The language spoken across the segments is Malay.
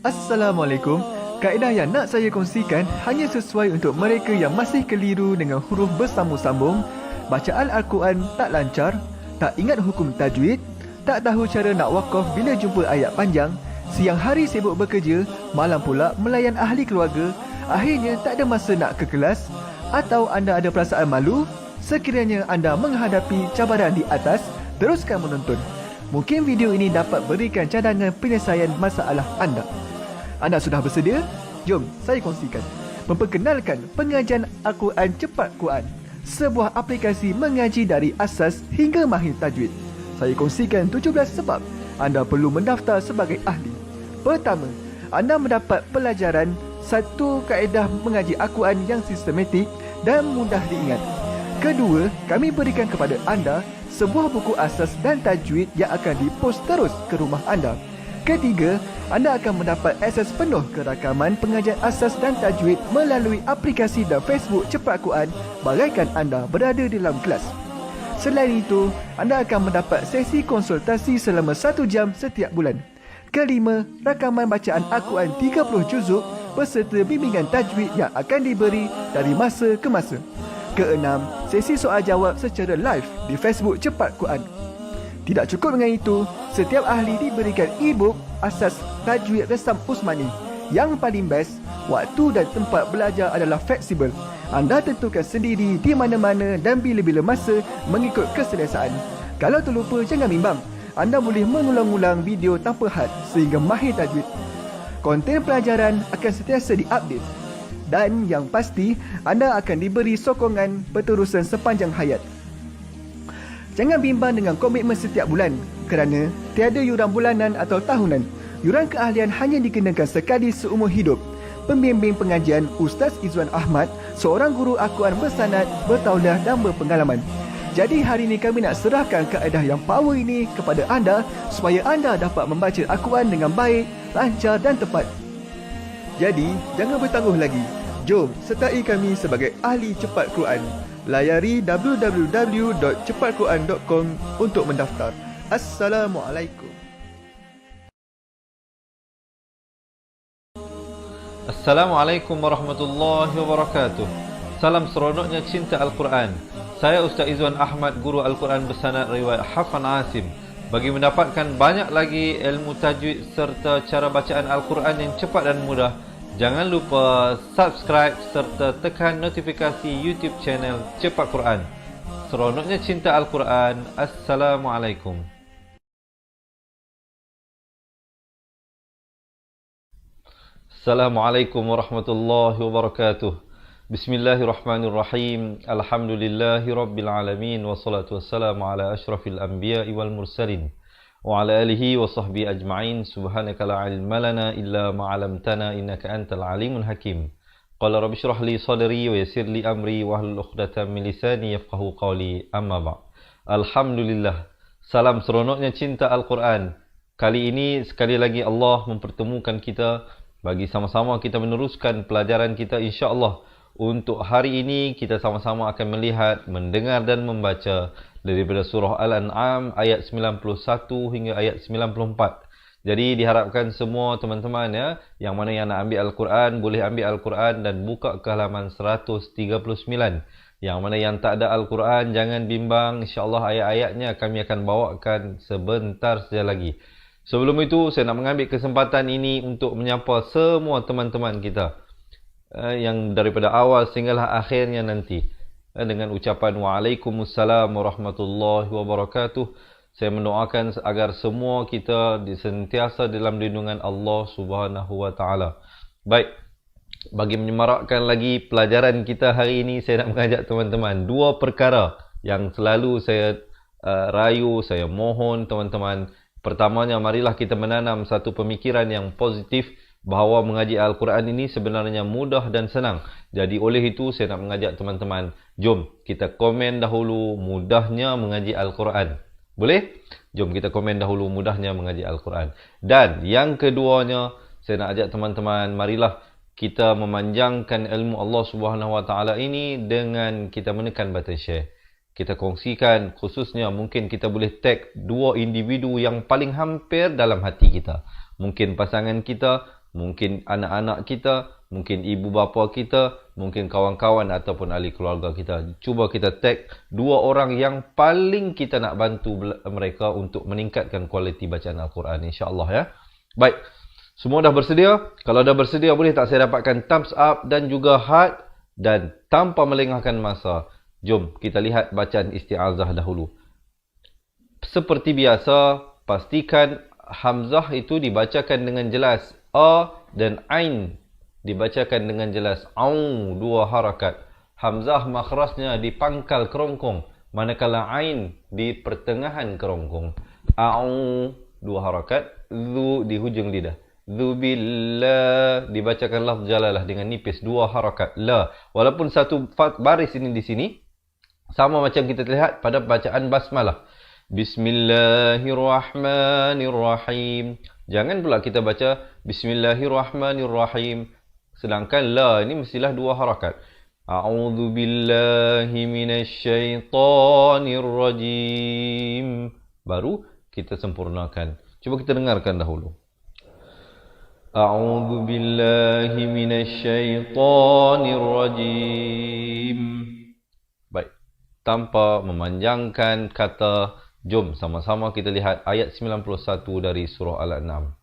Assalamualaikum. Kaedah yang nak saya kongsikan hanya sesuai untuk mereka yang masih keliru dengan huruf bersambung-sambung, bacaan Al-Quran tak lancar, tak ingat hukum tajwid, tak tahu cara nak wakaf bila jumpa ayat panjang, siang hari sibuk bekerja, malam pula melayan ahli keluarga, akhirnya tak ada masa nak ke kelas, atau anda ada perasaan malu. Sekiranya anda menghadapi cabaran di atas, teruskan menonton. Mungkin video ini dapat berikan cadangan penyelesaian masalah anda. Anda sudah bersedia? Jom saya kongsikan. Memperkenalkan pengajian Al-Quran Cepat Quran, sebuah aplikasi mengaji dari asas hingga mahir tajwid. Saya kongsikan 17 sebab anda perlu mendaftar sebagai ahli. Pertama, anda mendapat pelajaran satu kaedah mengaji Al-Quran yang sistematik dan mudah diingat. Kedua, kami berikan kepada anda sebuah buku asas dan tajwid yang akan dipost terus ke rumah anda. Ketiga, anda akan mendapat akses penuh ke rakaman pengajian asas dan tajwid melalui aplikasi dan Facebook Cepat Quran bagaikan anda berada di dalam kelas. Selain itu, anda akan mendapat sesi konsultasi selama 1 jam setiap bulan. Kelima, rakaman bacaan Al-Quran 30 juzuk beserta bimbingan tajwid yang akan diberi dari masa ke masa. Keenam, sesi soal jawab secara live di Facebook Cepat Quran. Tidak cukup dengan itu, setiap ahli diberikan e-book asas tajwid resam Usmani. Yang paling best, waktu dan tempat belajar adalah fleksibel. Anda tentukan sendiri di mana-mana dan bila-bila masa mengikut keselesaan. Kalau terlupa, jangan bimbang. Anda boleh mengulang-ulang video tanpa had sehingga mahir tajwid. Konten pelajaran akan sentiasa diupdate. Dan yang pasti, anda akan diberi sokongan berterusan sepanjang hayat. Jangan bimbang dengan komitmen setiap bulan kerana tiada yuran bulanan atau tahunan. Yuran keahlian hanya dikenakan sekali seumur hidup. Pembimbing pengajian Ustaz Izwan Ahmad, seorang guru Al-Quran bersanad, bertauliah dan berpengalaman. Jadi hari ini kami nak serahkan kaedah yang power ini kepada anda supaya anda dapat membaca Al-Quran dengan baik, lancar dan tepat. Jadi, jangan bertangguh lagi. Jom sertai kami sebagai ahli cepat Quran. Layari www.cepatquran.com untuk mendaftar. Assalamualaikum. Assalamualaikum warahmatullahi wabarakatuh. Salam seronoknya cinta Al-Quran. Saya Ustaz Izwan Ahmad, guru Al-Quran bersanad riwayat Hafan Asim. Bagi mendapatkan banyak lagi ilmu tajwid serta cara bacaan Al-Quran yang cepat dan mudah, jangan lupa subscribe serta tekan notifikasi YouTube channel Cepat Quran. Seronoknya cinta Al-Quran. Assalamualaikum. Assalamualaikum warahmatullahi wabarakatuh. Bismillahirrahmanirrahim. Alhamdulillahi rabbil alamin. Wassalatu wassalamu ala ashrafil anbiya'i wal mursalin wa ala alihi wa sahbihi ajma'in. Subhanaka la ilma lana illa ma 'allamtana innaka antal alimul hakim. Qala rabbi shrah li sadri wa yassir li amri wa hlul 'uqdatam min lisani yafqahu qawli. Amma ba'. Alhamdulillah. Salam seronoknya cinta Al-Quran. Kali ini sekali lagi Allah mempertemukan kita bagi sama-sama kita meneruskan pelajaran kita insya-Allah. Untuk hari ini kita sama-sama akan melihat, mendengar dan membaca daripada surah Al-An'am ayat 91 hingga ayat 94. Jadi diharapkan semua teman-teman yang mana yang nak ambil Al-Quran boleh ambil Al-Quran dan buka ke halaman 139. Yang mana yang tak ada Al-Quran jangan bimbang, insya-Allah ayat-ayatnya kami akan bawakan sebentar saja lagi. Sebelum itu saya nak mengambil kesempatan ini untuk menyapa semua teman-teman kita yang daripada awal sehinggalah akhirnya nanti dengan ucapan Waalaikumsalam warahmatullahi wabarakatuh. Saya mendoakan agar semua kita sentiasa dalam lindungan Allah Subhanahu wa taala. Baik, bagi menyemarakkan lagi pelajaran kita hari ini, saya nak mengajak teman-teman dua perkara yang selalu saya rayu, saya mohon teman-teman. Pertamanya, marilah kita menanam satu pemikiran yang positif bahawa mengaji Al-Quran ini sebenarnya mudah dan senang. Jadi oleh itu saya nak mengajak teman-teman, jom kita komen dahulu mudahnya mengaji Al-Quran. Boleh? Jom kita komen dahulu mudahnya mengaji Al-Quran. Dan yang keduanya, saya nak ajak teman-teman, marilah kita memanjangkan ilmu Allah Subhanahu Wa Taala ini dengan kita menekan button share. Kita kongsikan, khususnya mungkin kita boleh tag dua individu yang paling hampir dalam hati kita. Mungkin pasangan kita, mungkin anak-anak kita, mungkin ibu bapa kita, mungkin kawan-kawan ataupun ahli keluarga kita. Cuba kita tag 2 orang yang paling kita nak bantu mereka untuk meningkatkan kualiti bacaan Al-Quran, insya-Allah ya. Baik. Semua dah bersedia? Kalau dah bersedia, boleh tak saya dapatkan thumbs up dan juga heart? Dan tanpa melengahkan masa, jom kita lihat bacaan isti'azah dahulu. Seperti biasa, pastikan hamzah itu dibacakan dengan jelas. A dan ain dibacakan dengan jelas. Au, 2 harakat. Hamzah makhrajnya di pangkal kerongkong, manakala ain di pertengahan kerongkong. Au, 2 harakat. Zu di hujung lidah. Zu billah dibacakan lafz jalalah dengan nipis, 2 harakat. La, walaupun satu baris ini di sini sama macam kita lihat pada bacaan basmalah. Bismillahirrahmanirrahim. Jangan pula kita baca Bismillahirrahmanirrahim, sedangkan la ini mestilah 2 harakat. A'udzu billahi minasyaitonir rajim. Baru kita sempurnakan. Cuba kita dengarkan dahulu. A'udzu billahi minasyaitonir rajim. Baik. Tanpa memanjangkan kata, jom sama-sama kita lihat ayat 91 dari surah Al-An'am.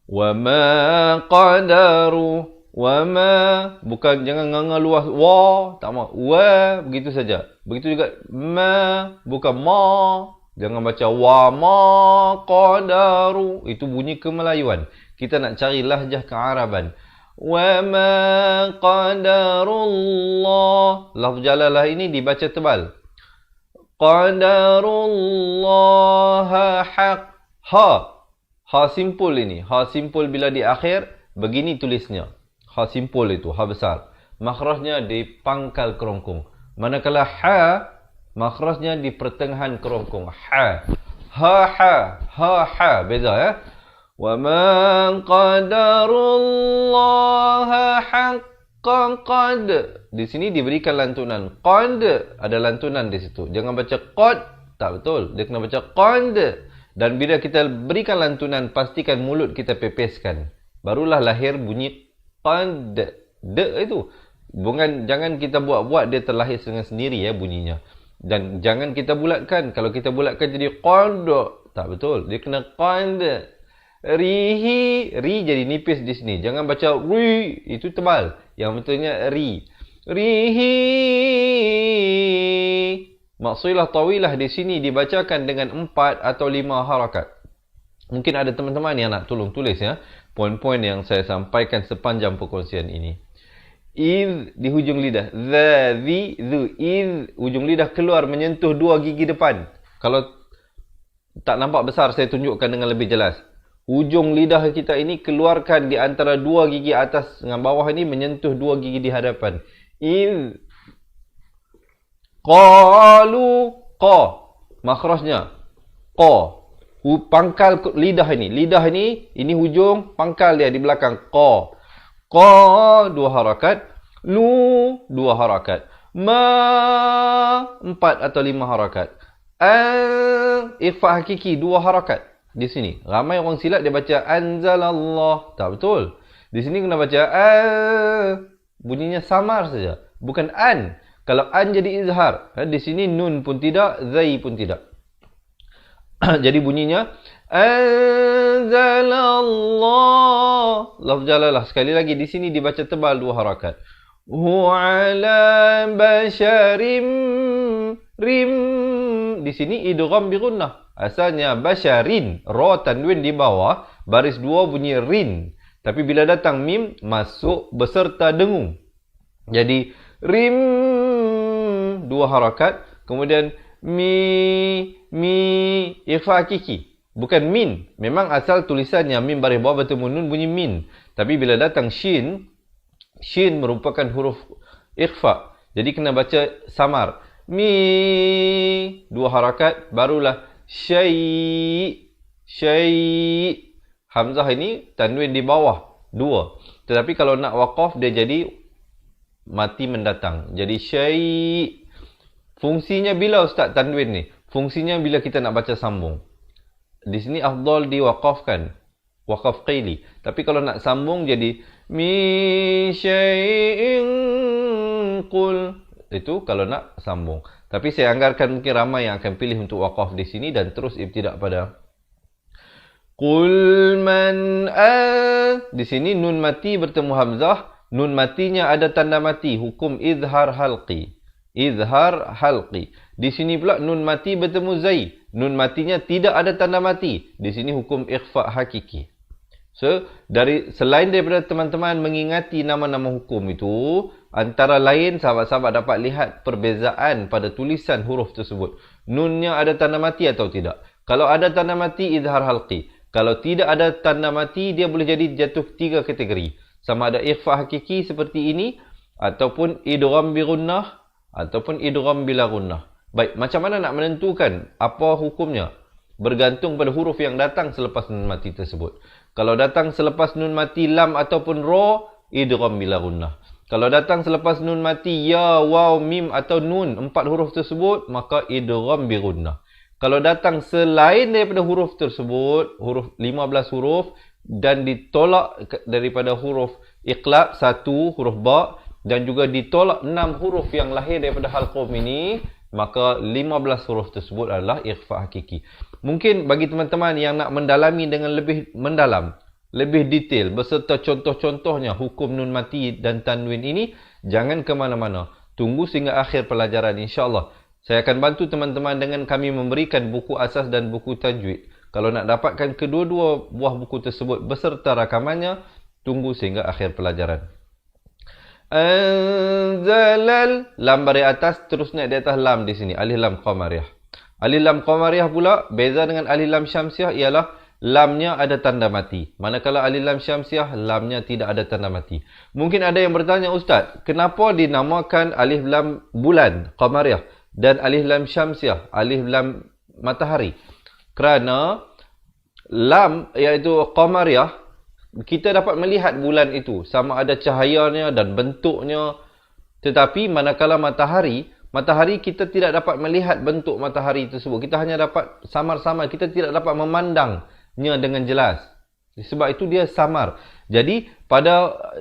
Wa ma qadaru, wa ma, bukan jangan nganga luas, wa, tak mau, wa, begitu saja. Begitu juga ma, bukan ma, jangan baca wa ma qadaru, itu bunyi kemelayuan. Kita nak cari lahjah kearaban. Wa ma qadarullah, lafz jalalah ini dibaca tebal. Qadarullah haq. Ha simpul ini. Ha simpul bila di akhir, begini tulisnya. Ha simpul itu, ha besar. Makhrajnya di pangkal kerongkong. Manakala ha, makhrajnya di pertengahan kerongkong. Ha. Ha. Beza ya. Wa ma qadarullah haqqa qad. Di sini diberikan lantunan. Qad, ada lantunan di situ. Jangan baca qad, tak betul. Dia kena baca qad. Dan bila kita berikan lantunan, pastikan mulut kita pepeskan. Barulah lahir bunyi qad. De itu. Jangan kita buat-buat dia terlahir dengan sendiri ya bunyinya. Dan jangan kita bulatkan. Kalau kita bulatkan jadi qad, tak betul. Dia kena qad. Rihi, ri jadi nipis di sini. Jangan baca ri, itu tebal. Yang betulnya ri. Rihi. Maksilah tawilah di sini dibacakan dengan 4 atau 5 harakat. Mungkin ada teman-teman yang nak tolong tulis ya, poin-poin yang saya sampaikan sepanjang perkongsian ini. Iz di hujung lidah. Za, zi, zu. Iz, hujung lidah keluar menyentuh 2 gigi depan. Kalau tak nampak besar, saya tunjukkan dengan lebih jelas. Hujung lidah kita ini keluarkan di antara 2 gigi atas dengan bawah ini menyentuh 2 gigi di hadapan. Iz. Qalu. Qa. Makhrajnya. Qa. Pangkal lidah ini. Lidah ini hujung pangkal dia di belakang. Qa. Qa 2 harakat. Lu 2 harakat. Ma 4 atau 5 harakat. Ikhfa hakiki 2 harakat. Di sini ramai orang silap dia baca anzalallah, tak betul. Di sini kena baca bunyinya samar saja, bukan an. Kalau an jadi izhar. Di sini nun pun tidak, zai pun tidak. Jadi bunyinya anzalallah. Lafz jalalah sekali lagi di sini dibaca tebal 2 harakat. Hu'ala basharim rim. Di sini idgham bi gunnah. Asalnya basharin, ra tanwin di bawah, baris 2 bunyi rin. Tapi bila datang mim, masuk beserta dengung. Jadi rim 2 harakat, kemudian mi ikhfa hakiki. Bukan min. Memang asal tulisannya mim baris bawah bertemu nun bunyi min. Tapi bila datang shin merupakan huruf ikhfa. Jadi kena baca samar. Mi 2 harakat, barulah syai. Hamzah ini tanwin di bawah 2. Tetapi kalau nak waqaf dia jadi mati mendatang. Jadi syai. Fungsinya bila ustaz tanwin ni? Fungsinya bila kita nak baca sambung. Di sini afdal diwaqafkan. Waqaf qaili. Tapi kalau nak sambung jadi min syai'in qul. Itu kalau nak sambung. Tapi saya anggarkan mungkin ramai yang akan pilih untuk waqaf di sini dan terus ibtidak pada Qul man di sini nun mati bertemu hamzah. Nun matinya ada tanda mati. Hukum izhar halqi. Izhar halqi. Di sini pula nun mati bertemu zai. Nun matinya tidak ada tanda mati. Di sini hukum ikhfa hakiki. So, selain daripada teman-teman mengingati nama-nama hukum itu, antara lain sahabat-sahabat dapat lihat perbezaan pada tulisan huruf tersebut. Nunnya ada tanda mati atau tidak. Kalau ada tanda mati, izhar halqi. Kalau tidak ada tanda mati, dia boleh jadi jatuh 3 kategori. Sama ada ikhfa hakiki seperti ini, ataupun idgham bi gunnah, ataupun idgham bila gunnah. Baik, macam mana nak menentukan apa hukumnya? Bergantung pada huruf yang datang selepas nun mati tersebut. Kalau datang selepas nun mati lam ataupun ra, idgham bila gunnah. Kalau datang selepas nun mati ya, waw, mim atau nun, 4 huruf tersebut, maka idgham bi gunnah. Kalau datang selain daripada huruf tersebut, huruf 15 huruf dan ditolak daripada huruf iqlab 1 huruf ba dan juga ditolak 6 huruf yang lahir daripada halqum ini, maka 15 huruf tersebut adalah ikhfa hakiki. Mungkin bagi teman-teman yang nak mendalami dengan lebih mendalam, lebih detail beserta contoh-contohnya hukum nun mati dan tanwin ini, jangan ke mana-mana. Tunggu sehingga akhir pelajaran insya-Allah. Saya akan bantu teman-teman dengan kami memberikan buku asas dan buku tajwid. Kalau nak dapatkan kedua-dua buah buku tersebut beserta rakamannya, tunggu sehingga akhir pelajaran. Anzalal, lam baris atas terus naik di atas lam di sini, alif lam qamariyah. Alif lam qamariyah pula beza dengan alif lam syamsiah ialah lamnya ada tanda mati. Manakala alif lam syamsiah lamnya tidak ada tanda mati. Mungkin ada yang bertanya, Ustaz, kenapa dinamakan alif lam bulan qamariyah dan alif lam syamsiah, alif lam matahari? Kerana lam iaitu qamariyah, kita dapat melihat bulan itu sama ada cahayanya dan bentuknya. Tetapi manakala matahari kita tidak dapat melihat bentuk matahari tersebut. Kita hanya dapat samar-samar, kita tidak dapat memandangnya dengan jelas. Sebab itu dia samar. Jadi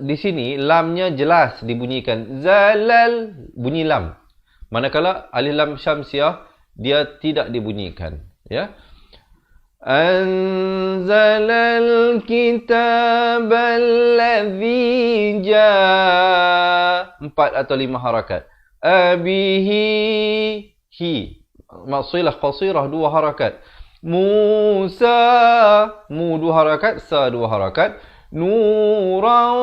di sini lamnya jelas dibunyikan. Zalal, bunyi lam. Manakala alif lam syamsiah dia tidak dibunyikan, ya. Anzalal kitabal ladzi jaa 4 atau 5 harakat. Abihi hi masilah qasirah 2 harakat. Musa mu 2 harakat, sa 2 harakat. Nurau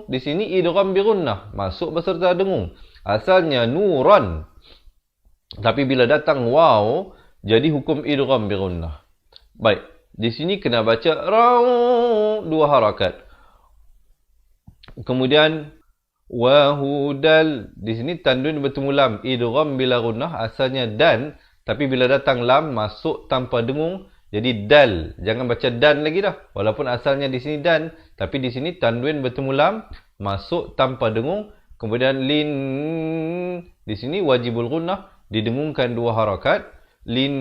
di sini idgham bi gunnah, masuk beserta dengung. Asalnya nuran. Tapi bila datang waw, jadi hukum idgham bi gunnah. Baik, di sini kena baca raw 2 harakat. Kemudian wahudal, di sini tanwin bertemu lam, idgham bila gunnah, asalnya dan, tapi bila datang lam masuk tanpa dengung. Jadi dal, jangan baca dan lagi dah. Walaupun asalnya di sini dan, tapi di sini tanwin bertemu lam, masuk tanpa dengung. Kemudian lin, di sini wajibul gunnah, didengungkan 2 harakat. Linnas,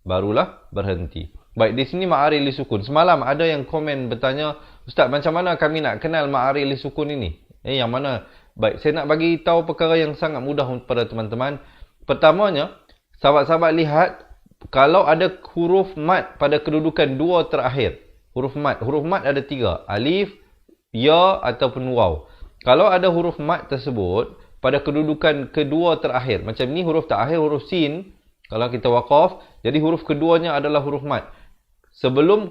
barulah berhenti. Baik, di sini ma'ari li sukun. Semalam ada yang komen bertanya, Ustaz, macam mana kami nak kenal ma'ari li sukun ini? Yang mana? Baik, saya nak bagi tahu perkara yang sangat mudah pada teman-teman. Pertamanya, sahabat-sahabat lihat, kalau ada huruf mat pada kedudukan 2 terakhir. Huruf mat ada 3. Alif, ya ataupun waw. Kalau ada huruf mat tersebut pada kedudukan kedua terakhir. Macam ni huruf terakhir, huruf sin. Kalau kita waqaf, jadi huruf keduanya adalah huruf mat.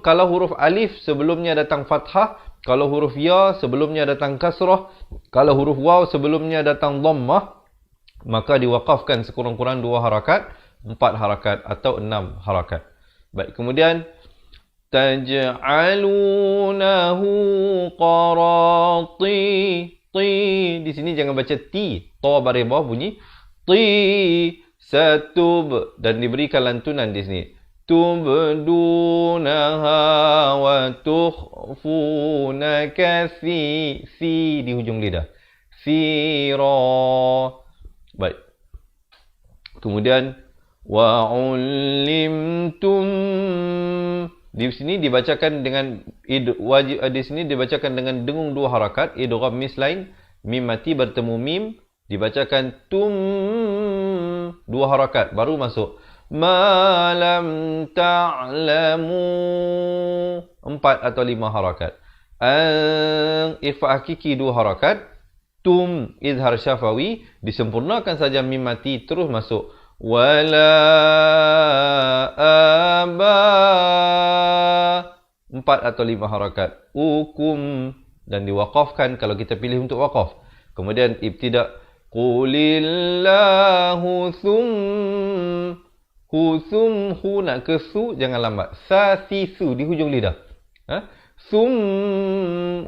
Kalau huruf alif sebelumnya datang fathah. Kalau huruf ya sebelumnya datang kasrah. Kalau huruf waw sebelumnya datang dhammah. Maka diwaqafkan sekurang-kurang 2 harakat, 4 harakat atau 6 harakat. Baik, kemudian taj'alunahu qarati. Di sini jangan baca ti. Ta baris bawah bunyi ti. Satub, dan diberikan lantunan di sini. Tubdunaha wa tukhfuna kafi. Fi di hujung lidah. Fira. Baik. Kemudian Wa ulimtum. Di sini dibacakan dengan di sini dibacakan dengan dengung 2 harakat, idgham mislain, mim mati bertemu mim, dibacakan tum 2 harakat baru masuk. Ma lam ta'lamu 4 atau 5 harakat. Ikhfa hakiki 2 harakat. Tum izhar syafawi disempurnakan saja mim mati terus masuk. Wala aba 4 atau 5 harakat. Ukum dan diwaqafkan kalau kita pilih untuk waqaf. Kemudian ibtida qulillahu hu nak ke su jangan lambat. Sa si su di hujung lidah.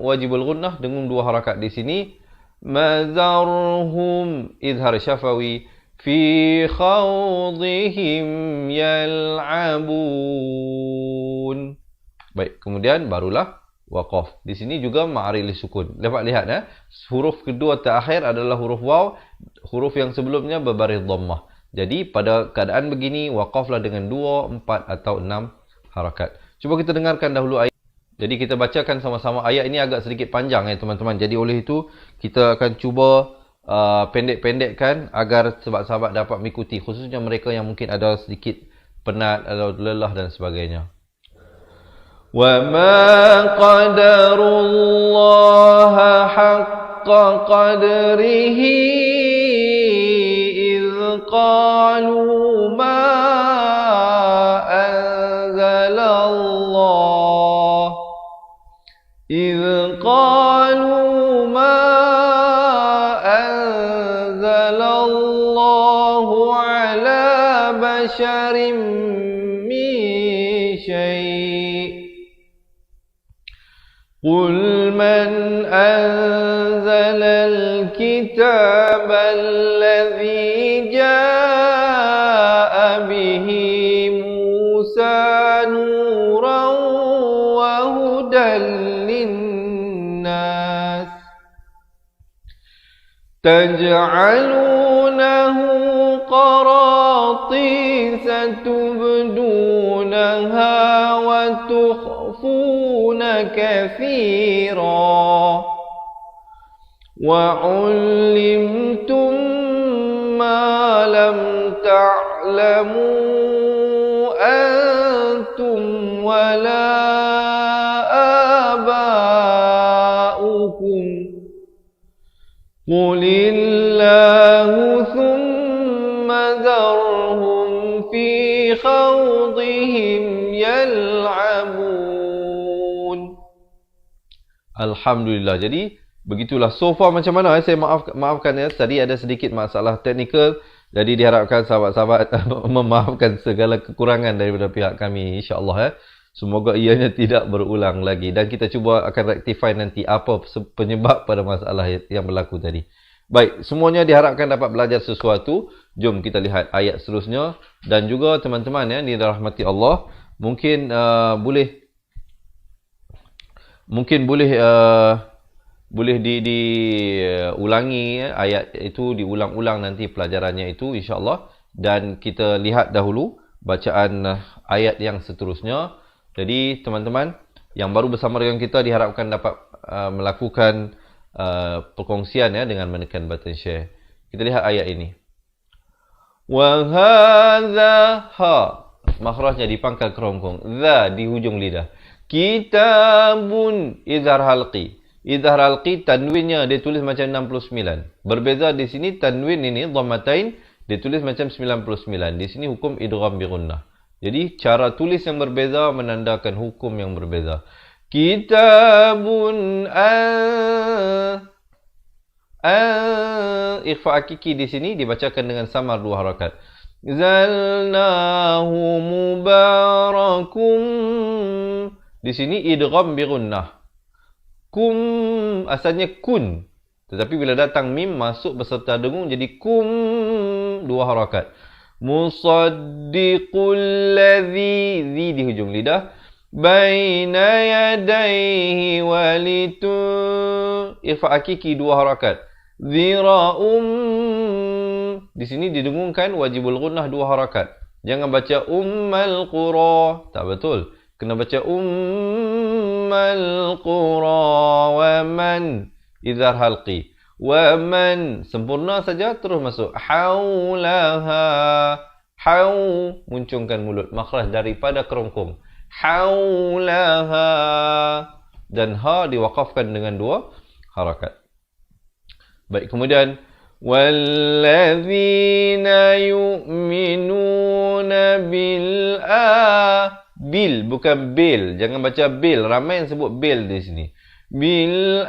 Wajibul gunnah dengung 2 harakat di sini. Mazarhum izhar syafawi fi khawdihim yal'abun. Baik, kemudian barulah waqaf. Di sini juga ma'ari li sukun. Dapat lihat huruf kedua terakhir adalah huruf waw, huruf yang sebelumnya berbaris dhammah. Jadi pada keadaan begini waqaflah dengan 2, 4 atau 6 harakat. Cuba kita dengarkan dahulu ayat. Jadi kita bacakan sama-sama. Ayat ini agak sedikit panjang teman-teman. Jadi oleh itu kita akan cuba pendek-pendekkan agar sahabat-sahabat dapat mengikuti, khususnya mereka yang mungkin ada sedikit penat atau lelah dan sebagainya. Wa ma qadarullaha haqqa qadrihi iz qalu ma anzalallah iz qalu ma anzalallahu ala basharim min syai' قل من أنزل الكتاب الذي جاء به موسى نورا وهدى للناس تجعلونه قراطيس تبدونها وتخفون كثيرا وعلمتم ما لم تعلموا أنتم ولا آباؤكم قل الله ثم ذرهم في خوضهم يلعبون. Alhamdulillah. Jadi begitulah so far macam mana. Saya maafkan tadi ada sedikit masalah teknikal. Jadi diharapkan sahabat-sahabat memaafkan segala kekurangan daripada pihak kami, insya-Allah. Semoga ianya tidak berulang lagi dan kita cuba akan rectify nanti apa penyebab pada masalah yang berlaku tadi. Baik, semuanya diharapkan dapat belajar sesuatu. Jom kita lihat ayat seterusnya dan juga teman-teman yang dirahmati Allah, mungkin boleh diulangi ayat itu, diulang-ulang nanti pelajarannya itu insya-Allah, dan kita lihat dahulu bacaan ayat yang seterusnya. Jadi teman-teman yang baru bersama dengan kita diharapkan dapat melakukan perkongsian dengan menekan button share. Kita lihat ayat ini. Wa hadza ha, makhrajnya dipangkal kerongkong, za di hujung lidah. Kitabun izhar halqi. Izhar halqi tanwinnya dia tulis macam 69. Berbeza di sini tanwin ini dhammatain dia tulis macam 99. Di sini hukum idgham bi gunnah. Jadi cara tulis yang berbeza menandakan hukum yang berbeza. Kitabun ikhfa hakiki di sini dibacakan dengan samar 2 harakat. Zalnahu mubarakum. Di sini idgham bi gunnah. Kum asalnya kun, tetapi bila datang mim masuk beserta dengung jadi kum 2 harakat. Musaddiqul ladzi, zi di hujung lidah, baina yadayhi walitu, ikhfa hakiki 2 harakat. Zira'um, di sini didengungkan wajibul gunnah 2 harakat. Jangan baca ummal qura. Tak betul. Kena baca ummal qura wa man. Idhar halqi. Wa man. Sempurna saja terus masuk. Haulaha. Haw. Muncungkan mulut. Makhraj daripada kerongkong. Haulaha. Dan ha diwakafkan dengan 2 harakat. Baik, kemudian walladzina yu'minuna bil, bukan bil. Jangan baca bil. Ramai yang sebut bil di sini. Bil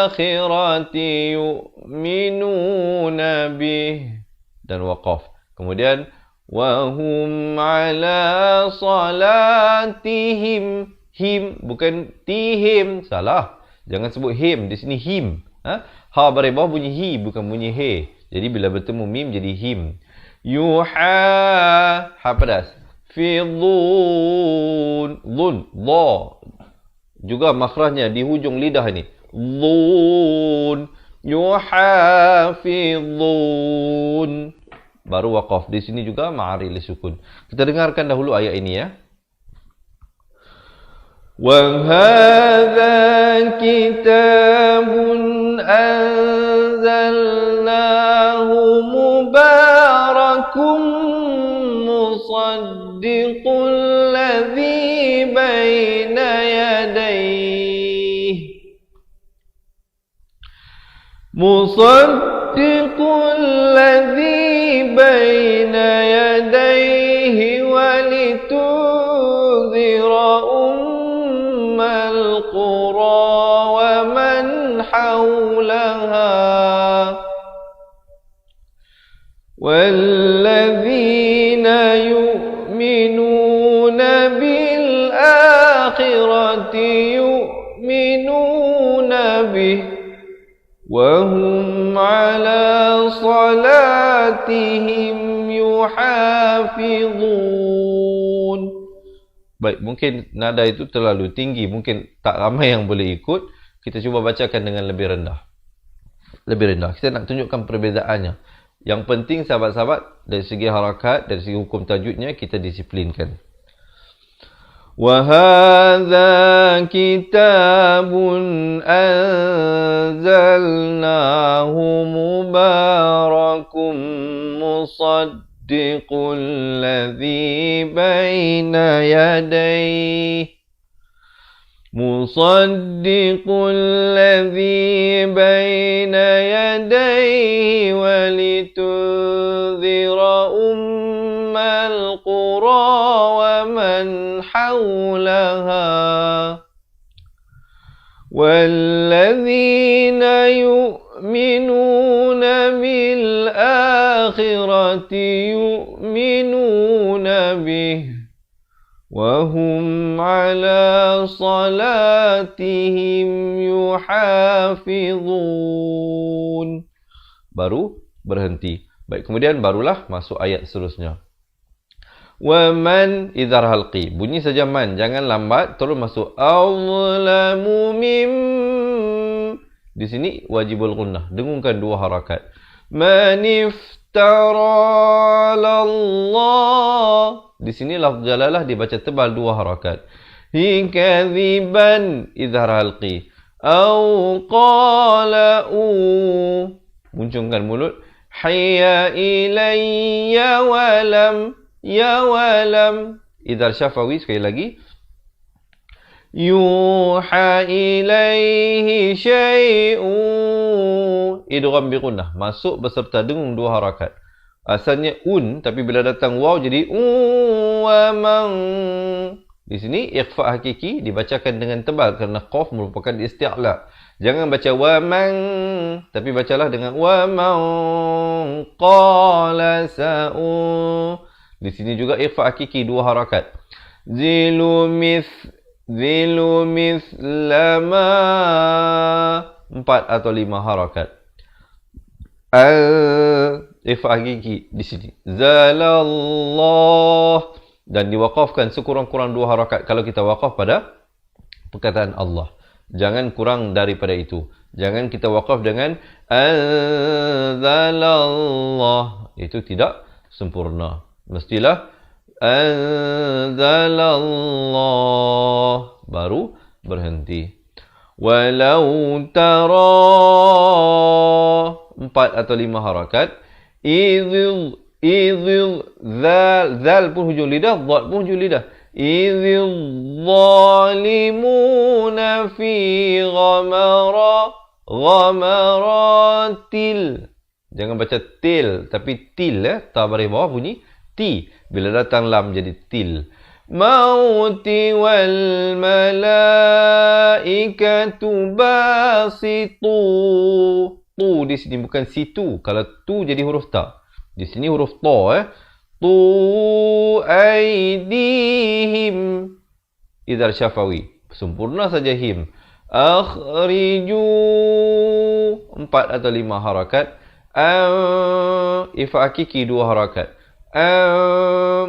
akhirati yu'minuna bih. Dan waqaf. Kemudian wahum ala salatihim. Him, bukan tihim. Salah. Jangan sebut him. Di sini him. Ha bari bawah bunyi hi, bukan bunyi he. Jadi bila bertemu mim jadi him. Yuha. Ha pedas. Fi dhun. Dhun. Dha. Juga makhrajnya di hujung lidah ni. Dhun. Yuhafidhun. Baru waqaf. Di sini juga ma'ari li sukun. Kita dengarkan dahulu ayat ini ya. وَهَذَا كِتَابٌ أَنزَلْنَاهُ مُبَارَكٌ مُصَدِّقُ الَّذِي بَيْنَ يَدَيْهِ مُصَدِّقُ الَّذِي بَيْنَ يَدَيْهِ وَلِتُنذِرَ القرى ومن حولها والذين يؤمنون بالآخرة يؤمنون به وهم على صلاتهم يحافظون. Baik, mungkin nada itu terlalu tinggi. Mungkin tak ramai yang boleh ikut. Kita cuba bacakan dengan lebih rendah. Lebih rendah. Kita nak tunjukkan perbezaannya. Yang penting sahabat-sahabat, dari segi harakat, dari segi hukum tajwidnya, kita disiplinkan. وَهَذَا كِتَابٌ أَنزَلْنَاهُ مُبَارَكٌ مُصَدِّقُ الَّذِي بَيْنَ يَدَيْهِ مُصَدِّقُ الَّذِي بَيْنَ يَدَيْهِ وَلِتُنذِرَ أُمَّ الْقُرَى وَمَنْ حَوْلَهَا وَالَّذِينَ يُؤْمِنُونَ بِالْآخِرَةِ يُؤْمِنُونَ بِهِ وَهُمْ عَلَى صَلَاتِهِمْ يُحَافِظُونَ. Baru berhenti. Baik, kemudian barulah masuk ayat seterusnya. وَمَنْ إِذَرْ halqi. Bunyi saja man, jangan lambat, terus masuk أَظْلَمُ مِمْ. Di sini wajibul gunnah, dengungkan 2 harakat. مَنِ افْتَرَى عَلَى اللَّهِ. Di sini lafz jalalah dibaca tebal 2 harakat. Hi kadhiban idhar halqi. Au qala u. Muncungkan mulut. Hayya ilayya walam. Ya walam. Idhar syafawi sekali lagi. Yuha ilayhi syai'u. Idgham bi gunnah. Masuk beserta dengung 2 harakat. Asalnya un, tapi bila datang waw jadi wa man. Di sini ikhfa hakiki dibacakan dengan tebal kerana qaf merupakan isti'la. Jangan baca wa man, tapi bacalah dengan wa man qala sa'u. Di sini juga ikhfa hakiki 2 harakat. Zilu mithlama 4 atau 5 harakat. Ikhfa hakiki di sini. Zalallah. Dan diwakafkan sekurang-kurang 2 harakat kalau kita wakaf pada perkataan Allah. Jangan kurang daripada itu. Jangan kita wakaf dengan anzalallah. Itu tidak sempurna. Mestilah anzalallah, baru berhenti. Walau tara, 4 atau 5 harakat. Idhil zal pun hujung lidah, dhad pun hujung lidah. Idhil zalimuna fi ghamaratil. Jangan baca til, tapi til, ta baris bawah bunyi ti. Bila datang lam jadi til. Mauti wal malaikatu basitu. Tu di sini bukan situ. Kalau tu jadi huruf ta. Di sini huruf ta. Tu aidihim. Idhar syafawi. Sempurna saja him. Akhriju. 4 atau 5 harakat. Ifa hakiki 2 harakat.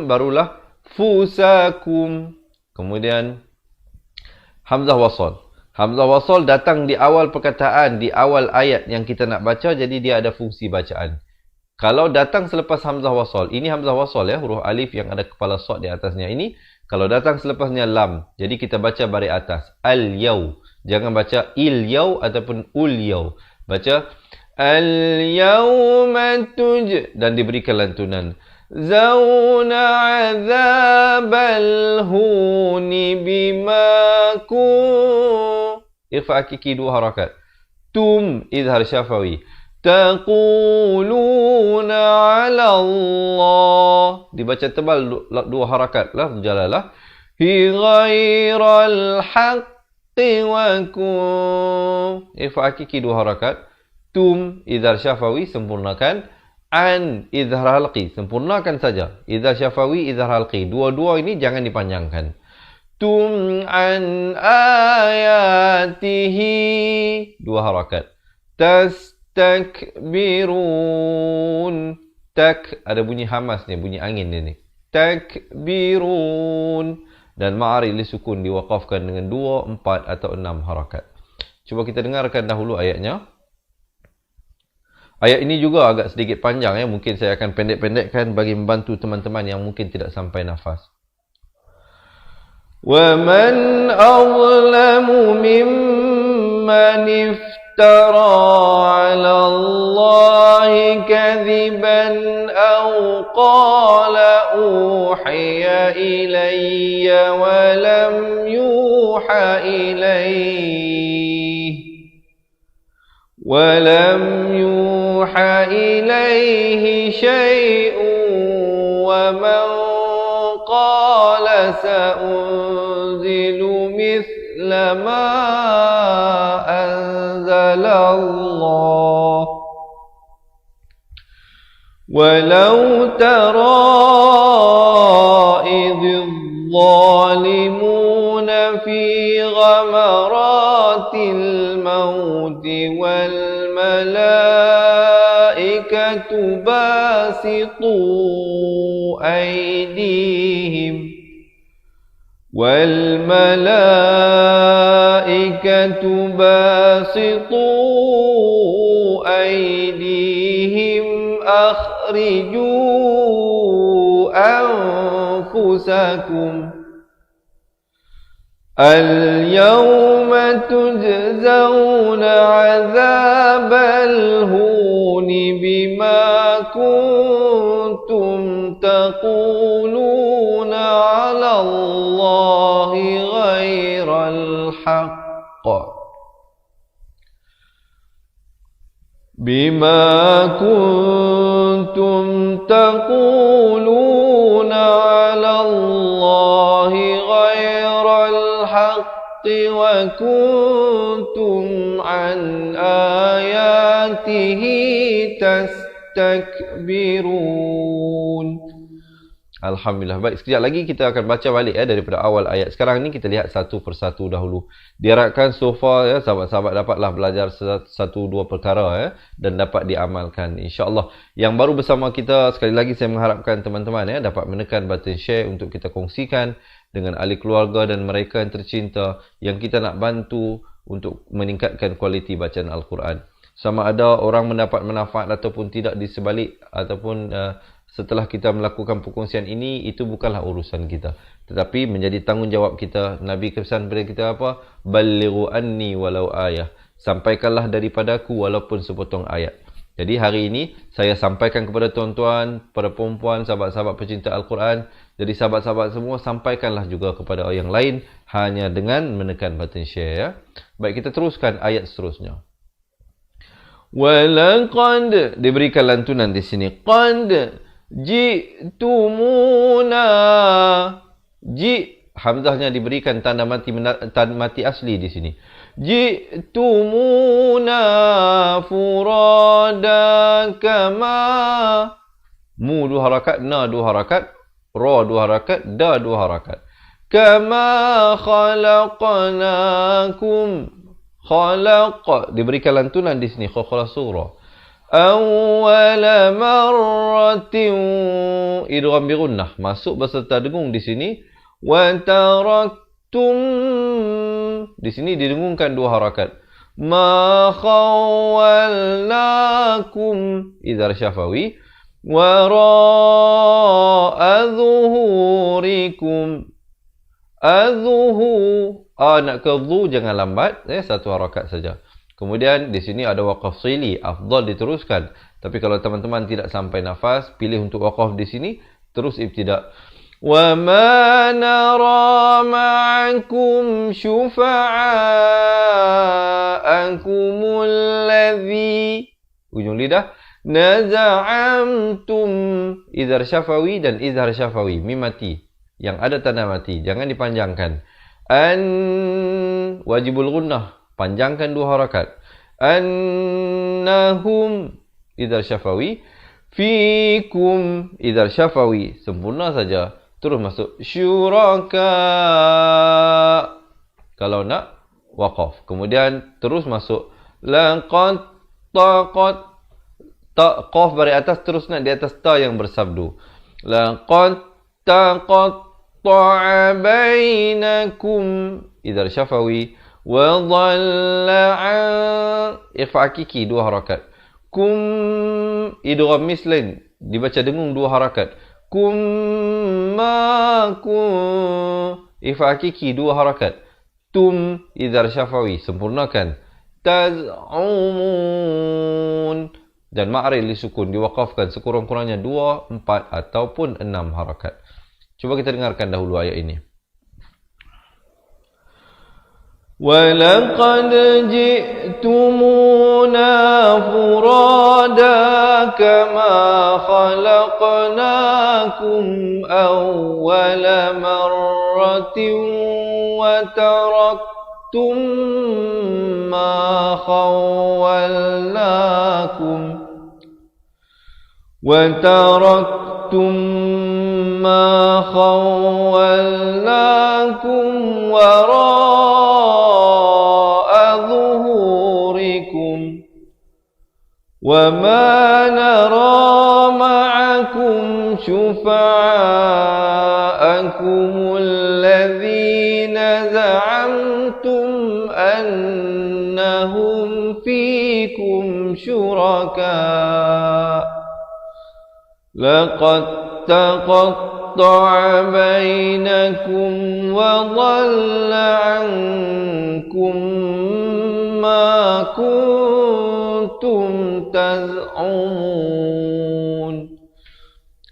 Barulah fusakum. Kemudian hamzah wasal. Hamzah wasal datang di awal perkataan, di awal ayat yang kita nak baca, jadi dia ada fungsi bacaan. Kalau datang selepas hamzah wasal, ini hamzah wasal ya, huruf alif yang ada kepala sad di atasnya ini. Kalau datang selepasnya lam, jadi kita baca baris atas. Al-yaw. Jangan baca il-yaw ataupun ul-yaw. Baca al-yawma dan diberikan lantunan. Zauna azabal huni bima kun. Irfa hakiki 2 harakat. Tum izhar syafawi. Taquluna ala Allah. Dibaca tebal 2 harakat. Lafz jalalah. Hi ghairal haqqi wa kun. Irfa hakiki 2 harakat. Tum izhar syafawi, sempurnakan. An izhar halqi, sempurnakan saja. Izhar syafawi, izhar halqi. Dua-dua ini jangan dipanjangkan. Tum an ayatihi, 2 harakat. Tastakbirun. Tak, ada bunyi hamas ni, bunyi angin ni. Takbirun. Dan ma'ari li sukun diwaqafkan dengan 2, 4 atau 6 harakat. Cuba kita dengarkan dahulu ayatnya. Ayat ini juga agak sedikit panjang ya. Mungkin saya akan pendek-pendekkan bagi membantu teman-teman yang mungkin tidak sampai nafas. وَمَنْ أَظْلَمُ مِمَّنِ افْتَرَى عَلَى اللَّهِ كَذِبًا أَوْ قَالَ أُوحِيَ إِلَيَّ وَلَمْ يُوحَ إِلَيْهِ شَيْءٌ وَمَنْ قَالَ سَأُنْزِلُ مِثْلَ مَا أَنْزَلَ اللَّهُ وَلَوْ تَرَى إِذِ الظَّالِمُونَ فِي غَمَرَاتِ الْمَوْتِ وَالْمَلَائِكَةُ باسطوا أيديهم أخرجوا أنفسكم اليوم تجزون عذاب الهون بما كنتم تقولون على الله غير الحق بما كنتم تقولون على الله غير الحق وكنتم عن آياته تستكبرون. Alhamdulillah. Baik, sekejap lagi kita akan baca balik daripada awal ayat. Sekarang ni kita lihat satu persatu dahulu. Diharapkan so far sahabat-sahabat dapatlah belajar 1-2 perkara dan dapat diamalkan insya-Allah. Yang baru bersama kita, sekali lagi saya mengharapkan teman-teman dapat menekan button share untuk kita kongsikan dengan ahli keluarga dan mereka yang tercinta yang kita nak bantu untuk meningkatkan kualiti bacaan Al-Quran. Sama ada orang mendapat manfaat ataupun tidak di sebalik ataupun setelah kita melakukan perkongsian ini, itu bukanlah urusan kita. Tetapi menjadi tanggungjawab kita. Nabi pesan kepada kita apa? Ballighu anni walau ayah. Sampaikanlah daripadaku walaupun sepotong ayat. Jadi hari ini saya sampaikan kepada tuan-tuan, para perempuan, sahabat-sahabat pecinta Al-Quran. Jadi sahabat-sahabat semua, sampaikanlah juga kepada yang lain hanya dengan menekan button share. Ya. Baik, kita teruskan ayat seterusnya. Walaqad, diberikan lantunan di sini. Qad ji'tumuna. Hamzahnya diberikan tanda mati asli di sini. Ji'tumuna furada kama. Mu 2 harakat, na 2 harakat, ra 2 harakat, da 2 harakat. Kama khalaqnakum. Khalaq, diberikan lantunan di sini, khala surah. Awwala marratin, idgham bi gunnah, masuk beserta dengung di sini. Wa taraktum, di sini didengungkan 2 harakat. Ma khawalnakum, idhar syafawi. Wara'a zuhurikum. Adhuhu, nak ke dhu jangan lambat, 1 harakat saja. Kemudian di sini ada waqaf sili, afdal diteruskan. Tapi kalau teman-teman tidak sampai nafas, pilih untuk waqaf di sini, terus ibtida'. Wa ma nara ma'akum syufa'akumul ladzi, ujung lidah, naza'amtum, izhar syafawi dan izhar syafawi, mim mati. Yang ada tanda mati, jangan dipanjangkan. Wajibul gunnah, panjangkan 2 harakat. Annahum, idhar syafawi. Fikum, idhar syafawi, sempurna saja. Terus masuk syuraka, kalau nak waqaf. Kemudian terus masuk laqad taqat, ta qaf bari atas, terus nak di atas ta yang bersabdu. Laqad taqatta'a bainakum, idhar syafawi. Wa dhalla ikhfa hakiki 2 harakat. Kum, idgham mislain, dibaca dengung 2 harakat. Kum ma kum, ikhfa hakiki 2 harakat. Tum, idhar syafawi, sempurnakan. Taz'umun, dan ma'ril disukun, diwakafkan sekurang-kurangnya 2, 4 ataupun 6 harakat. Cuba kita dengarkan dahulu ayat ini. وَلَقَدْ جِئْتُمُونَا فُرَادَى كَمَا خَلَقْنَاكُمْ أَوَّلَ مَرَّةٍ وَتَرَكْتُمْ مَا خَوَّلْنَاكُمْ وراء ظهوركم وما نرى معكم شفعاءكم الذين زعمتم أنهم فيكم شركاء لقد تقطع بينكم وضل عنكم ما كنتم تزعمون.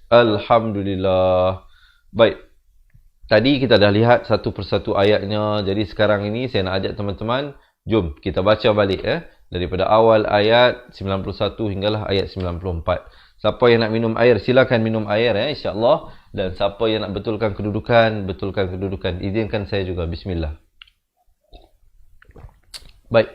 Alhamdulillah. Baik. Tadi kita dah lihat satu persatu ayatnya. Jadi sekarang ini saya nak ajak teman-teman, jom kita baca balik daripada awal ayat 91 hinggalah ayat 94. Siapa yang nak minum air, silakan minum air insya-Allah. Dan siapa yang nak betulkan kedudukan, betulkan kedudukan. Izinkan saya juga. Bismillah. Baik.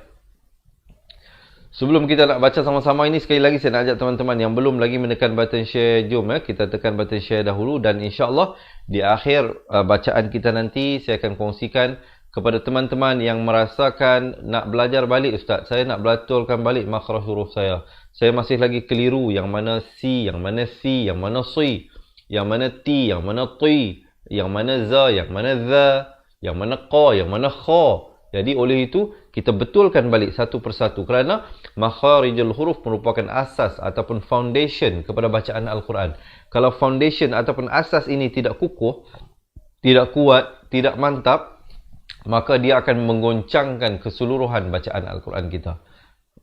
Sebelum kita nak baca sama-sama ini, sekali lagi saya nak ajak teman-teman yang belum lagi menekan button share, jom kita tekan button share dahulu. Dan insya-Allah di akhir bacaan kita nanti, saya akan kongsikan kepada teman-teman yang merasakan nak belajar balik, Ustaz, saya nak betulkan balik makhraj huruf saya. Saya masih lagi keliru yang mana si, yang mana si, yang mana si, yang mana ti, yang mana ti, yang mana za, yang mana za, yang mana qa, yang mana kha. Jadi oleh itu, kita betulkan balik satu persatu kerana makharijul huruf merupakan asas ataupun foundation kepada bacaan Al-Quran. Kalau foundation ataupun asas ini tidak kukuh, tidak kuat, tidak mantap, maka dia akan menggoncangkan keseluruhan bacaan Al-Quran kita.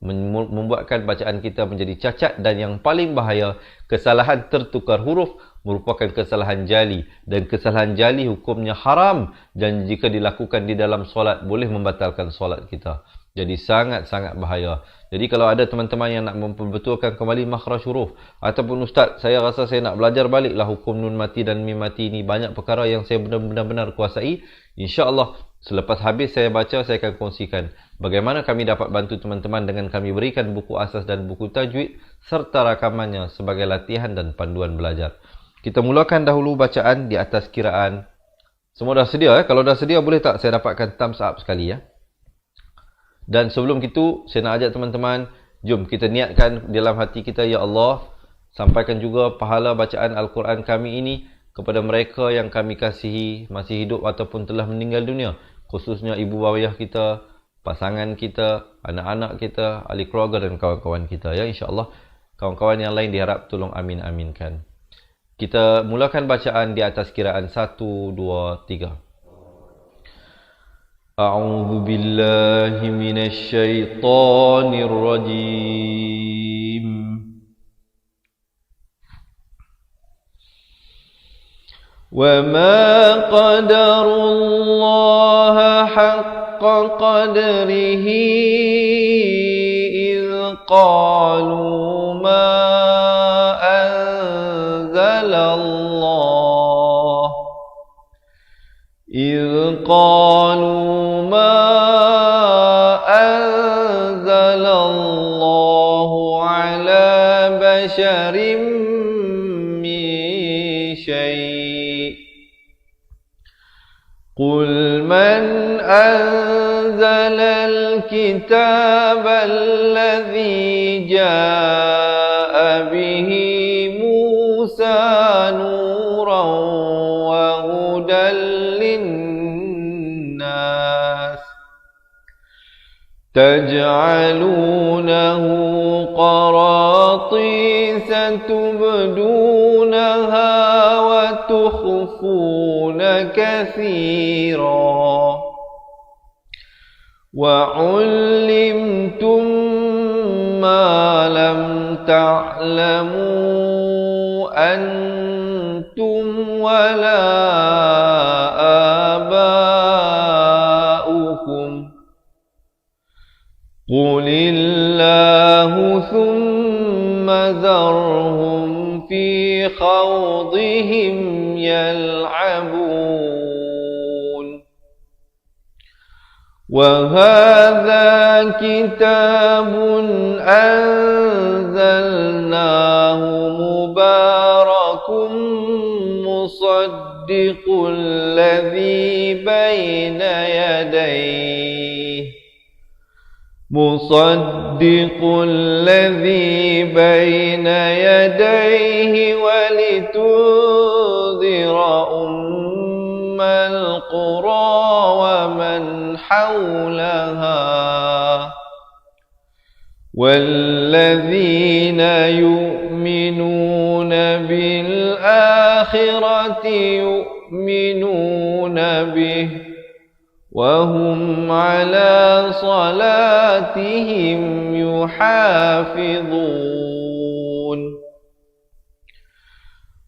Membuatkan bacaan kita menjadi cacat, dan yang paling bahaya, kesalahan tertukar huruf merupakan kesalahan jali, dan kesalahan jali hukumnya haram, dan jika dilakukan di dalam solat boleh membatalkan solat kita. Jadi sangat-sangat bahaya. Jadi kalau ada teman-teman yang nak memperbetulkan kembali makhraj huruf, ataupun ustaz, saya rasa saya nak belajar baliklah hukum nun mati dan mim mati ini, banyak perkara yang saya benar-benar kuasai, insya-Allah selepas habis saya baca, saya akan kongsikan bagaimana kami dapat bantu teman-teman dengan kami berikan buku asas dan buku tajwid serta rakamannya sebagai latihan dan panduan belajar. Kita mulakan dahulu bacaan di atas kiraan. Semua dah sedia? Kalau dah sedia, boleh tak saya dapatkan thumbs up sekali ya? Dan sebelum itu, saya nak ajak teman-teman, jom kita niatkan dalam hati kita, Ya Allah, sampaikan juga pahala bacaan Al-Quran kami ini kepada mereka yang kami kasihi, masih hidup ataupun telah meninggal dunia, khususnya ibu bawah kita, pasangan kita, anak-anak kita, ahli keluarga dan kawan-kawan kita ya, insya-Allah. Kawan-kawan yang lain diharap tolong amin-aminkan. Kita mulakan bacaan di atas kiraan 1, 2, 3. A'udzu billahi minasy syaithanir rajim. Wa ma qadarullaha haqqa qadrihi idz qalu ma Allah idz qalu ma anzalallahu ala basharin min syai' qul man anzalal kitaba alladhi jaa'a bihi نورا وهدى للناس تجعلونه قراطيس تبدونها وتخفون كثيرا وعلمتم ما لم تعلموا أنتم ولا آباؤكم قل الله ثم ذرهم في خوضهم يلعبون وهذا كتاب أنزلناه مبارك مصدق الذي بين يديه ولتنذر أم القرى ومن حولها والذين يؤمنون بالآخرة يؤمنون به وهم على صلاتهم يحافظون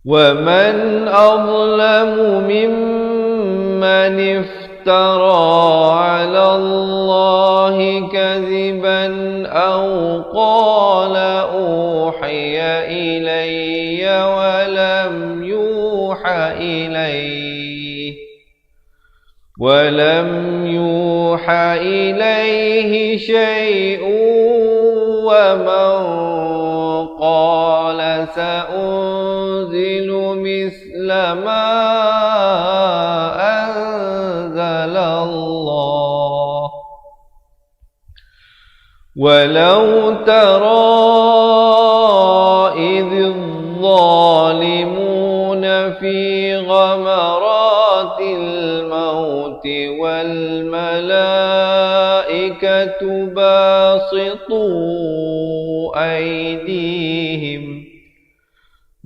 ومن أظلم ممن افترى على الله كذبا أو قال أوحي إلي ولم يوحى إليه شيء ومن قال سأنزل مثل ما أنزل الله ولو ترى إذ الظالمون في غمرات الموت والملائكة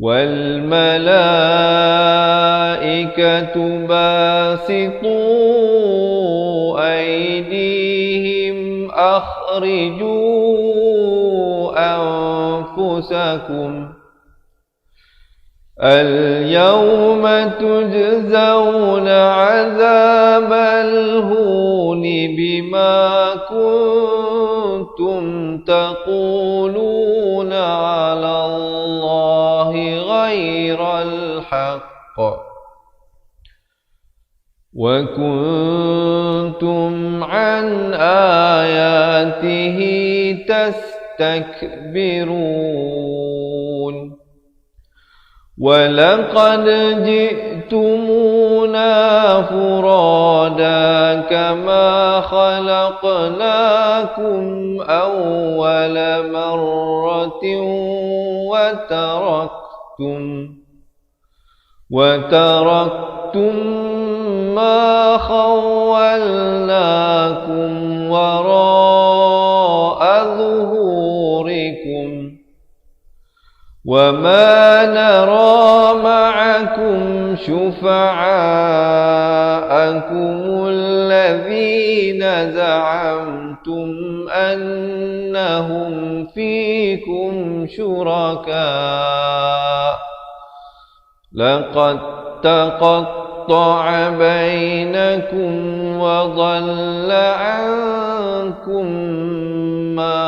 والملائكة باسطوا أيديهم أخرجوا أنفسكم اليوم تجزون عذاب الهون بما كنتم تقولون على الله غير الحق وكنتم عن آياته تستكبرون ولقد جئتمونا فرادا كما خلقناكم أول مرة وتركتم ما خولناكم وراء ظهوركم وما نرى معكم شفعاءكم الذين زعمتم أنهم فيكم شركاء لقد تقطع بينكم وضل عنكم ما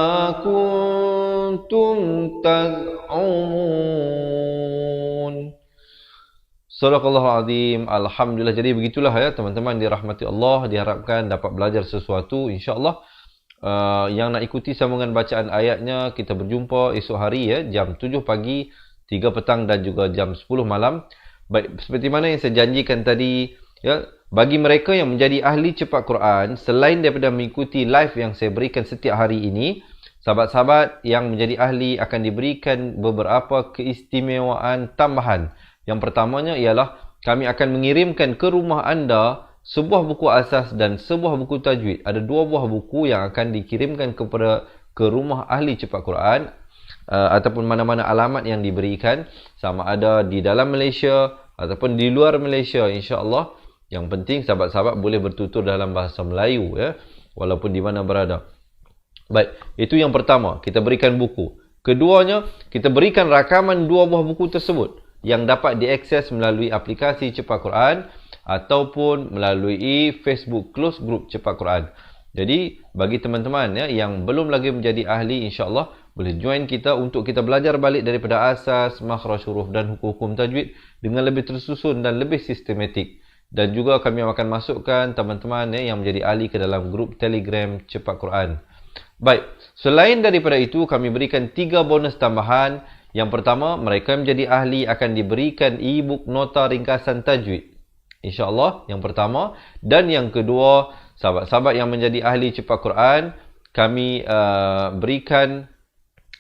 كنتم تزعمون. Sadaqallahu azim. Alhamdulillah. Jadi begitulah ya teman-teman, dirahmati Allah, diharapkan dapat belajar sesuatu insya-Allah. Yang nak ikuti sambungan bacaan ayatnya, kita berjumpa esok hari ya, jam 7 pagi, 3 petang dan juga jam 10 malam. Baik, seperti mana yang saya janjikan tadi ya, bagi mereka yang menjadi ahli cepat Quran, selain daripada mengikuti live yang saya berikan setiap hari ini, sahabat-sahabat yang menjadi ahli akan diberikan beberapa keistimewaan tambahan. Yang pertamanya ialah kami akan mengirimkan ke rumah anda sebuah buku asas dan sebuah buku tajwid. Ada 2 buah buku yang akan dikirimkan ke rumah ahli cepat Quran ataupun mana-mana alamat yang diberikan, sama ada di dalam Malaysia ataupun di luar Malaysia, insya-Allah. Yang penting sahabat-sahabat boleh bertutur dalam bahasa Melayu ya, walaupun di mana berada. Baik, itu yang pertama, kita berikan buku. Keduanya, kita berikan rakaman 2 buah buku tersebut yang dapat diakses melalui aplikasi Cepat Quran ataupun melalui Facebook Close Group Cepat Quran. Jadi, bagi teman-teman ya yang belum lagi menjadi ahli, insya-Allah boleh join kita untuk kita belajar balik daripada asas, makhraj huruf dan hukum-hukum tajwid dengan lebih tersusun dan lebih sistematik. Dan juga kami akan masukkan teman-teman ya yang menjadi ahli ke dalam grup Telegram Cepat Quran. Baik, selain daripada itu kami berikan 3 bonus tambahan. Yang pertama, mereka yang menjadi ahli akan diberikan e-book nota ringkasan tajwid, insya-Allah, yang pertama. Dan yang kedua, sahabat-sahabat yang menjadi ahli cepat Quran, kami berikan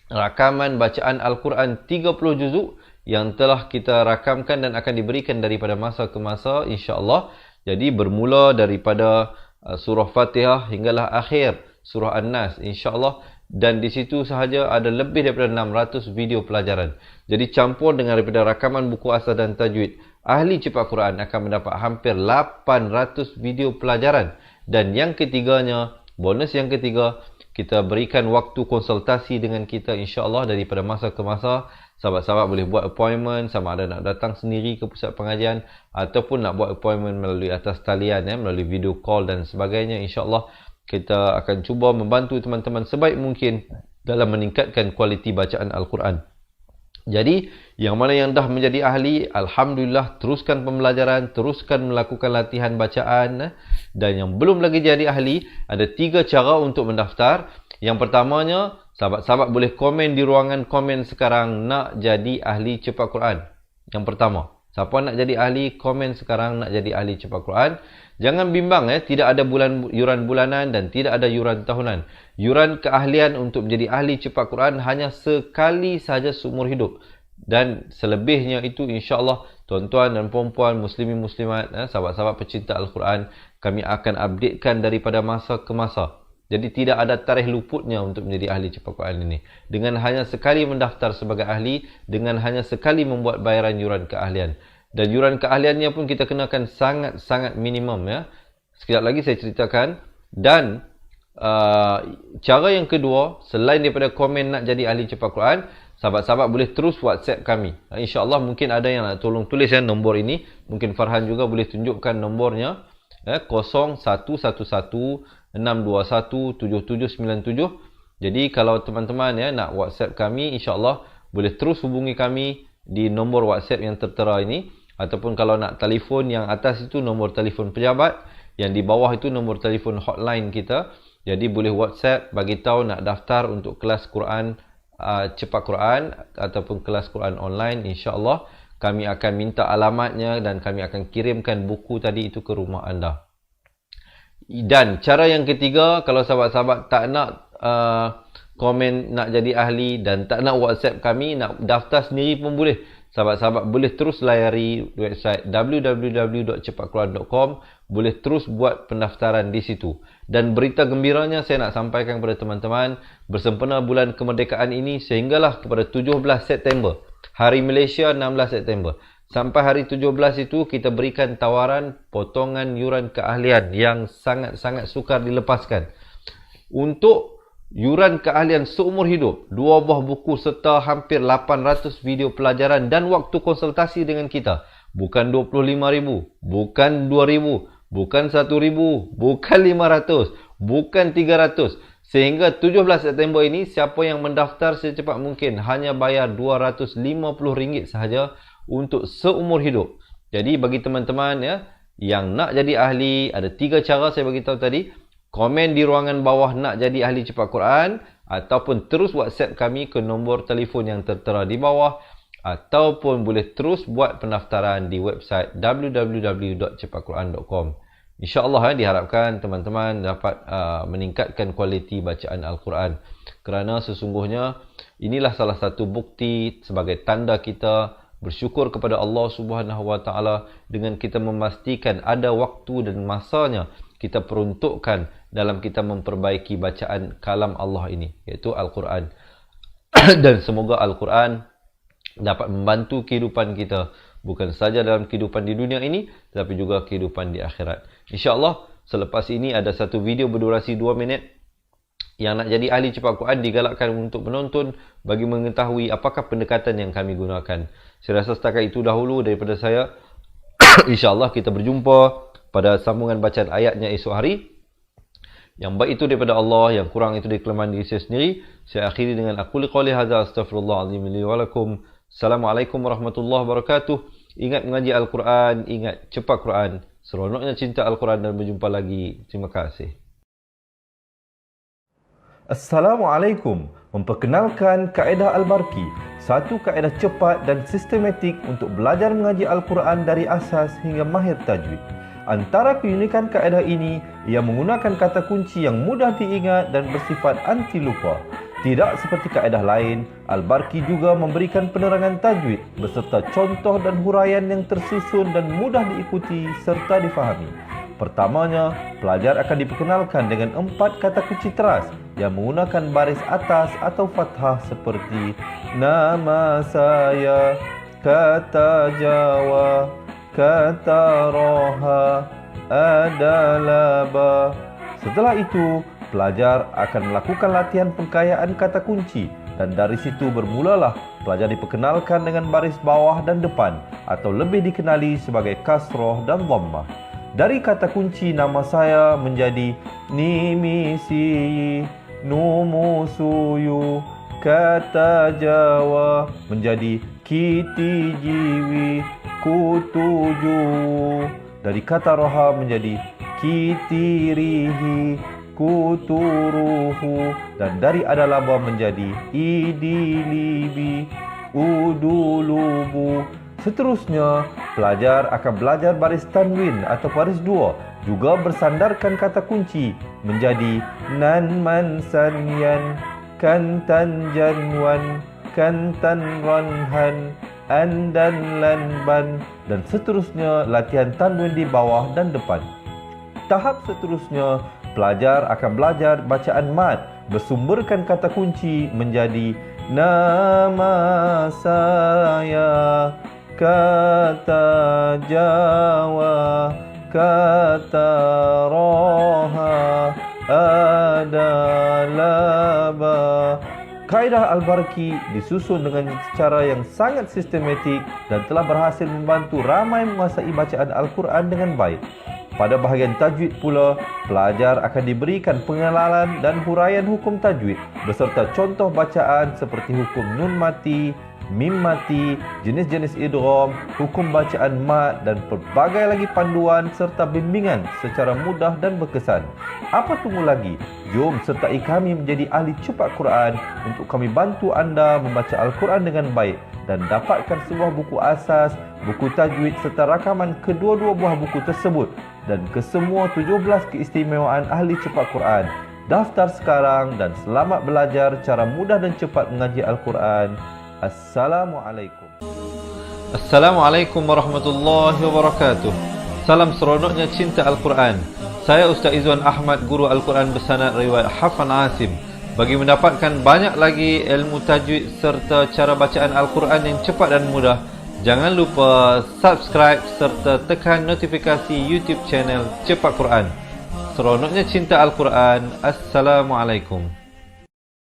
rakaman bacaan Al-Quran 30 juzuk yang telah kita rakamkan dan akan diberikan daripada masa ke masa, insya-Allah. Jadi bermula daripada surah Fatihah hinggalah akhir surah An-Nas, insya-Allah. Dan di situ sahaja ada lebih daripada 600 video pelajaran. Jadi campur dengan daripada rakaman buku asas dan tajwid, ahli cepat Quran akan mendapat hampir 800 video pelajaran. Dan yang ketiganya, bonus yang ketiga, kita berikan waktu konsultasi dengan kita, insya-Allah, daripada masa ke masa. Sahabat-sahabat boleh buat appointment, sama ada nak datang sendiri ke pusat pengajian ataupun nak buat appointment melalui atas talian ya, melalui video call dan sebagainya, insya-Allah. Kita akan cuba membantu teman-teman sebaik mungkin dalam meningkatkan kualiti bacaan Al-Quran. Jadi, yang mana yang dah menjadi ahli, alhamdulillah, teruskan pembelajaran, teruskan melakukan latihan bacaan. Dan yang belum lagi jadi ahli, ada 3 cara untuk mendaftar. Yang pertamanya, sahabat-sahabat boleh komen di ruangan komen sekarang nak jadi ahli cepat Quran. Yang pertama, siapa nak jadi ahli, komen sekarang nak jadi ahli cepat Quran. Jangan bimbang ya, tidak ada yuran bulanan dan tidak ada yuran tahunan. Yuran keahlian untuk menjadi ahli cepat Quran hanya sekali sahaja seumur hidup. Dan selebihnya itu, insya-Allah, tuan-tuan dan puan-puan, muslimin muslimat, sahabat-sahabat pecinta Al-Quran, kami akan updatekan daripada masa ke masa. Jadi tidak ada tarikh luputnya untuk menjadi ahli cepat Quran ini. Dengan hanya sekali mendaftar sebagai ahli, dengan hanya sekali membuat bayaran yuran keahlian. Dan yuran keahliannya pun kita kenakan sangat-sangat minimum ya. Sekejap lagi saya ceritakan. Dan cara yang kedua, selain daripada komen nak jadi ahli cepat Quran, sahabat-sahabat boleh terus WhatsApp kami. InsyaAllah mungkin ada yang nak tolong tulis nombor ini. Mungkin Farhan juga boleh tunjukkan nombornya. 0111-621-7797. Jadi kalau teman-teman nak WhatsApp kami, insyaAllah boleh terus hubungi kami di nombor WhatsApp yang tertera ini. Ataupun kalau nak telefon, yang atas itu nombor telefon pejabat, yang di bawah itu nombor telefon hotline kita. Jadi boleh WhatsApp bagi tahu nak daftar untuk kelas Quran cepat Quran ataupun kelas Quran online. InsyaAllah kami akan minta alamatnya dan kami akan kirimkan buku tadi itu ke rumah anda. Dan cara yang ketiga, kalau sahabat-sahabat tak nak komen nak jadi ahli dan tak nak WhatsApp kami, nak daftar sendiri pun boleh. Sahabat-sahabat boleh terus layari website www.cepatquran.com, boleh terus buat pendaftaran di situ. Dan berita gembiranya saya nak sampaikan kepada teman-teman, bersempena bulan kemerdekaan ini sehinggalah kepada 17 September, Hari Malaysia 16 September. Sampai hari 17 itu kita berikan tawaran potongan yuran keahlian yang sangat-sangat sukar dilepaskan. Untuk yuran keahlian seumur hidup, 2 buah buku serta hampir 800 video pelajaran dan waktu konsultasi dengan kita. Bukan 25,000, bukan 2,000, bukan 1,000, bukan 500, bukan 300. Sehingga 17 September ini, siapa yang mendaftar secepat mungkin hanya bayar RM250 sahaja untuk seumur hidup. Jadi bagi teman-teman yang nak jadi ahli, ada 3 cara saya bagi tahu tadi. Komen di ruangan bawah nak jadi ahli cepat Quran, ataupun terus WhatsApp kami ke nombor telefon yang tertera di bawah, ataupun boleh terus buat pendaftaran di website www.cepatquran.com. InsyaAllah diharapkan teman-teman dapat meningkatkan kualiti bacaan Al-Quran. Kerana sesungguhnya inilah salah satu bukti sebagai tanda kita bersyukur kepada Allah Subhanahu Wa Taala dengan kita memastikan ada waktu dan masanya kita peruntukkan dalam kita memperbaiki bacaan kalam Allah ini, iaitu Al-Quran. Dan semoga Al-Quran dapat membantu kehidupan kita, bukan saja dalam kehidupan di dunia ini, tetapi juga kehidupan di akhirat. InsyaAllah selepas ini ada satu video berdurasi 2 minit. Yang nak jadi ahli cepat Quran digalakkan untuk menonton bagi mengetahui apakah pendekatan yang kami gunakan. Saya rasa setakat itu dahulu daripada saya. InsyaAllah kita berjumpa pada sambungan bacaan ayatnya esok hari. Yang baik itu daripada Allah, yang kurang itu dari kelemahan diri saya sendiri. Saya akhiri dengan aku liqali hadza astaghfirullahalazim li wa lakum. Assalamualaikum warahmatullahi wabarakatuh. Ingat mengaji Al-Quran, ingat cepat Quran. Seronoknya cinta Al-Quran dan berjumpa lagi. Terima kasih. Assalamualaikum. Memperkenalkan kaedah Al-Barki, satu kaedah cepat dan sistematik untuk belajar mengaji Al-Quran dari asas hingga mahir tajwid. Antara keunikan kaedah ini, ia menggunakan kata kunci yang mudah diingat dan bersifat anti lupa. Tidak seperti kaedah lain, Al-Barki juga memberikan penerangan tajwid beserta contoh dan huraian yang tersusun dan mudah diikuti serta difahami. Pertamanya, pelajar akan diperkenalkan dengan 4 kata kunci teras yang menggunakan baris atas atau fathah seperti nama saya, kata Jawa, kata Roha, adalah ba. Setelah itu, pelajar akan melakukan latihan pengkayaan kata kunci dan dari situ bermulalah pelajar diperkenalkan dengan baris bawah dan depan atau lebih dikenali sebagai kasroh dan dhammah. Dari kata kunci nama saya menjadi nimisi, numusuyu, kata Jawa menjadi kiti jiwi, kutuju. Dari kata roha menjadi kitirihi, kuturuhu. Dan dari adalaba menjadi idilibi, udulubu. Seterusnya, pelajar akan belajar baris tanwin atau baris 2, juga bersandarkan kata kunci menjadi nan man sanyan, kantan janwan, kantan ranhan, andan lanban, dan seterusnya latihan tanwin di bawah dan depan. Tahap seterusnya, Pelajar akan belajar bacaan mad bersumberkan kata kunci menjadi nama saya, kata Jawa, kata roha adalah ba. Kaedah Al-Barki disusun dengan cara yang sangat sistematik dan telah berhasil membantu ramai menguasai bacaan Al-Quran dengan baik. Pada bahagian tajwid pula, pelajar akan diberikan pengenalan dan huraian hukum tajwid beserta contoh bacaan seperti hukum nun mati, mim mati, jenis-jenis idgham, hukum bacaan mad dan pelbagai lagi panduan serta bimbingan secara mudah dan berkesan. Apa tunggu lagi? Jom sertai kami menjadi ahli cepat Quran untuk kami bantu anda membaca Al-Quran dengan baik dan dapatkan sebuah buku asas, buku tajwid serta rakaman kedua-dua buah buku tersebut dan kesemua 17 keistimewaan ahli cepat Quran. Daftar sekarang dan selamat belajar cara mudah dan cepat mengaji Al-Quran. Assalamualaikum. Assalamualaikum warahmatullahi wabarakatuh. Salam seronoknya cinta Al-Quran. Saya Ustaz Izwan Ahmad, guru Al-Quran bersanad riwayat Hafan Asim. Bagi mendapatkan banyak lagi ilmu tajwid serta cara bacaan Al-Quran yang cepat dan mudah, jangan lupa subscribe serta tekan notifikasi YouTube channel Cepat Quran. Seronoknya cinta Al-Quran. Assalamualaikum.